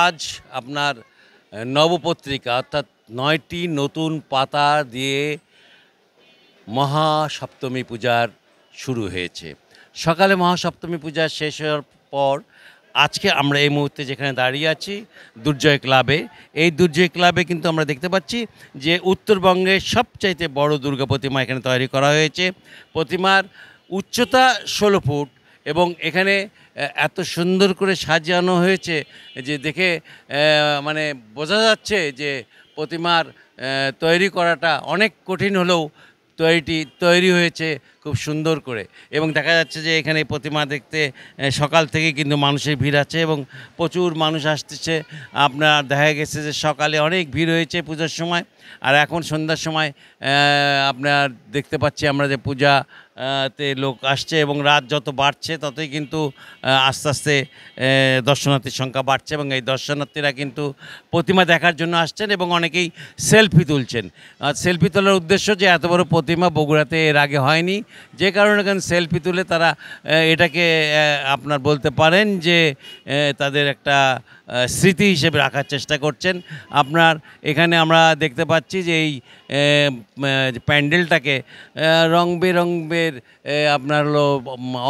আজ আপনার নবপত্রিকা অর্থাৎ ৯টি নতুন পাতা দিয়ে মহাসপ্তমী পূজার শুরু হয়েছে। সকালে মহাসপ্তমী পূজা শেষ হওয়ার পর আজকে আমরা এই মুহূর্তে যেখানে দাঁড়িয়ে আছি দুর্জয় ক্লাবে, এই দুর্জয় ক্লাবে কিন্তু আমরা দেখতে পাচ্ছি যে উত্তরবঙ্গের সবচাইতে বড় দুর্গা প্রতিমা এখানে তৈরি করা হয়েছে। প্রতিমার উচ্চতা ১৬ ফুট এবং এখানে এত সুন্দর করে সাজানো হয়েছে যে দেখে মানে বোঝা যাচ্ছে যে প্রতিমার তৈরি করাটা অনেক কঠিন হলেও তৈরি হয়েছে খুব সুন্দর করে। এবং দেখা যাচ্ছে যে এখানে প্রতিমা দেখতে সকাল থেকে কিন্তু মানুষের ভিড় আছে এবং প্রচুর মানুষ আসতেছে। আপনার দেখা গেছে যে সকালে অনেক ভিড় হয়েছে পূজার সময়, আর এখন সন্ধ্যার সময় আপনার দেখতে পাচ্ছি আমরা যে পূজাতে লোক আসছে এবং রাত যত বাড়ছে ততই কিন্তু আস্তে আস্তে দর্শনার্থীর সংখ্যা বাড়ছে এবং এই দর্শনার্থীরা কিন্তু প্রতিমা দেখার জন্য আসছেন এবং অনেকেই সেলফি তুলছেন। সেলফি তোলার উদ্দেশ্য যে এত বড় প্রতিমা বগুড়াতে এর আগে হয়নি, যে কারণে এখানে সেলফি তুলে তারা এটাকে আপনার বলতে পারেন যে তাদের একটা স্মৃতি হিসেবে রাখার চেষ্টা করছেন। আপনার এখানে আমরা দেখতে পাচ্ছি যে এই প্যান্ডেলটাকে রং বেরঙের আপনার হলো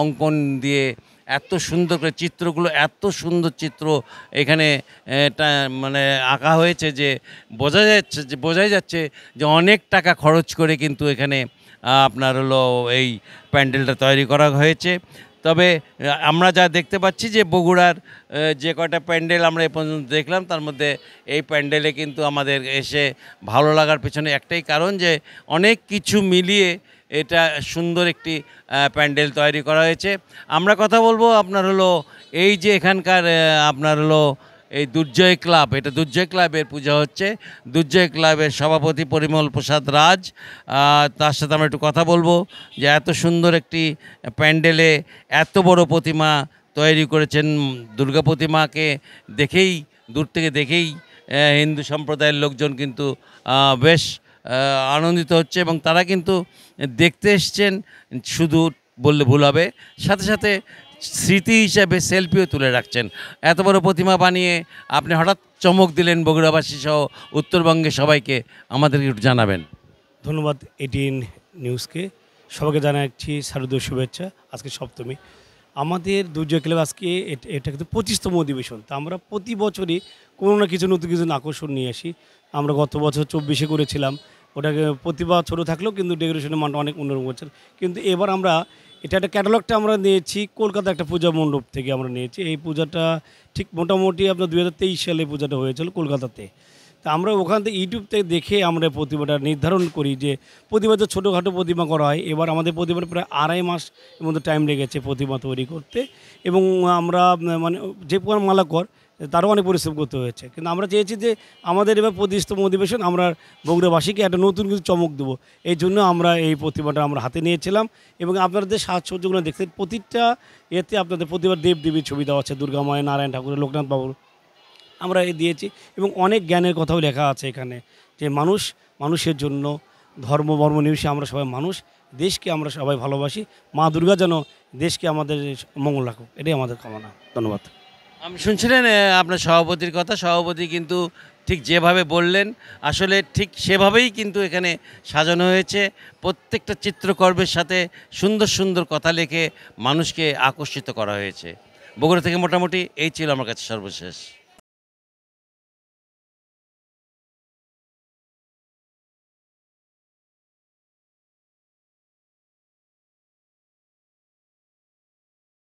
অঙ্কন দিয়ে এত সুন্দর করে চিত্রগুলো, এত সুন্দর চিত্র এখানে মানে আঁকা হয়েছে যে বোঝাই যাচ্ছে যে অনেক টাকা খরচ করে কিন্তু এখানে আপনার হলো এই প্যান্ডেলটা তৈরি করা হয়েছে। তবে আমরা যা দেখতে পাচ্ছি যে বগুড়ার যে কয়টা প্যান্ডেল আমরা এ পর্যন্ত দেখলাম তার মধ্যে এই প্যান্ডেলে কিন্তু আমাদের এসে ভালো লাগার পেছনে একটাই কারণ যে অনেক কিছু মিলিয়ে এটা সুন্দর একটি প্যান্ডেল তৈরি করা হয়েছে। আমরা কথা বলবো আপনার হলো এই যে এখানকার আপনার হলো এই দুর্জয় ক্লাব, এটা দুর্জয় ক্লাবের পূজা হচ্ছে। দুর্জয় ক্লাবের সভাপতি পরিমল প্রসাদ রাজ, তার সাথে আমরা একটু কথা বলবো যে এত সুন্দর একটি প্যান্ডেলে এত বড় প্রতিমা তৈরি করেছেন। দুর্গা প্রতিমাকে দেখেই দূর থেকে দেখেই হিন্দু সম্প্রদায়ের লোকজন কিন্তু বেশ আনন্দিত হচ্ছে এবং তারা কিন্তু দেখতে এসছেন শুধু বললে ভুল হবে, সাথে সাথে স্মৃতি হিসাবে সেলফিও তুলে রাখছেন। এত বড় প্রতিমা বানিয়ে আপনি হঠাৎ চমক দিলেন বগুড়াবাসী সহ উত্তরবঙ্গে সবাইকে, আমাদেরকে একটু জানাবেন। ধন্যবাদ এটিএন নিউজকে, সবাইকে জানাচ্ছি শারদীয় শুভেচ্ছা। আজকে সপ্তমী, আমাদের দুর্জয় ক্লাব আজকে এটা কিন্তু 25তম অধিবেশন। তা আমরা প্রতি বছরই কোনো না কিছু নতুন কিছু আকর্ষণ নিয়ে আসি। আমরা গত বছর 24-এ করেছিলাম, ওটাকে প্রতিভা ছোটো থাকলেও কিন্তু ডেকোরেশনের মানটা অনেক অন্যরকম হচ্ছে। কিন্তু এবার আমরা একটা ক্যাটালগটা আমরা নিয়েছি কলকাতা একটা পূজা মণ্ডপ থেকে আমরা নিয়েছি। এই পূজাটা ঠিক মোটামুটি আপনার 2023 সালে পূজাটা হয়েছিল কলকাতাতে। তা আমরা ওখান থেকে ইউটিউব থেকে দেখে আমরা প্রতিমাটা নির্ধারণ করি যে প্রতিমা তো ছোটোখাটো প্রতিমা করা হয়, এবার আমাদের প্রতিমাটা প্রায় 2.5 মাস এর মধ্যে টাইম লেগেছে প্রতিমা তৈরি করতে। এবং আমরা মানে যে পরিমাণ মালাকর তারও অনেক পরিশ্রম করতে হয়েছে। কিন্তু আমরা চেয়েছি যে আমাদের এবার 25তম অধিবেশন আমরা বগুড়াবাসীকে একটা নতুন কিছু চমক দেবো, এই জন্য আমরা এই প্রতিমাটা আমরা হাতে নিয়েছিলাম। এবং আপনাদের সাজসজ্জাগুলো দেখতে প্রতিটা এতে আপনাদের প্রতিবার দেবদেবীর ছবি দেওয়া আছে, দুর্গা মায়ের, নারায়ণ ঠাকুরের, লোকনাথ বাবুর আমরা দিয়েছি। এবং অনেক জ্ঞানের কথাও লেখা আছে এখানে যে মানুষের জন্য ধর্ম বর্ণ নির্বিশেষে আমরা সবাই মানুষ, দেশকে আমরা সবাই ভালোবাসি, মা দুর্গা যেন দেশকে আমাদের মঙ্গল রাখুক, এটাই আমাদের কামনা। ধন্যবাদ। আমি শুনছিলেন আপনার সভাপতির কথা, সভাপতি কিন্তু ঠিক যেভাবে বললেন আসলে ঠিক সেভাবেই কিন্তু এখানে সাজানো হয়েছে। প্রত্যেকটা চিত্রকর্মের সাথে সুন্দর সুন্দর কথা লিখে মানুষকে আকর্ষিত করা হয়েছে। বগুড়া থেকে মোটামুটি এই ছিল আমার কাছে সর্বশেষ।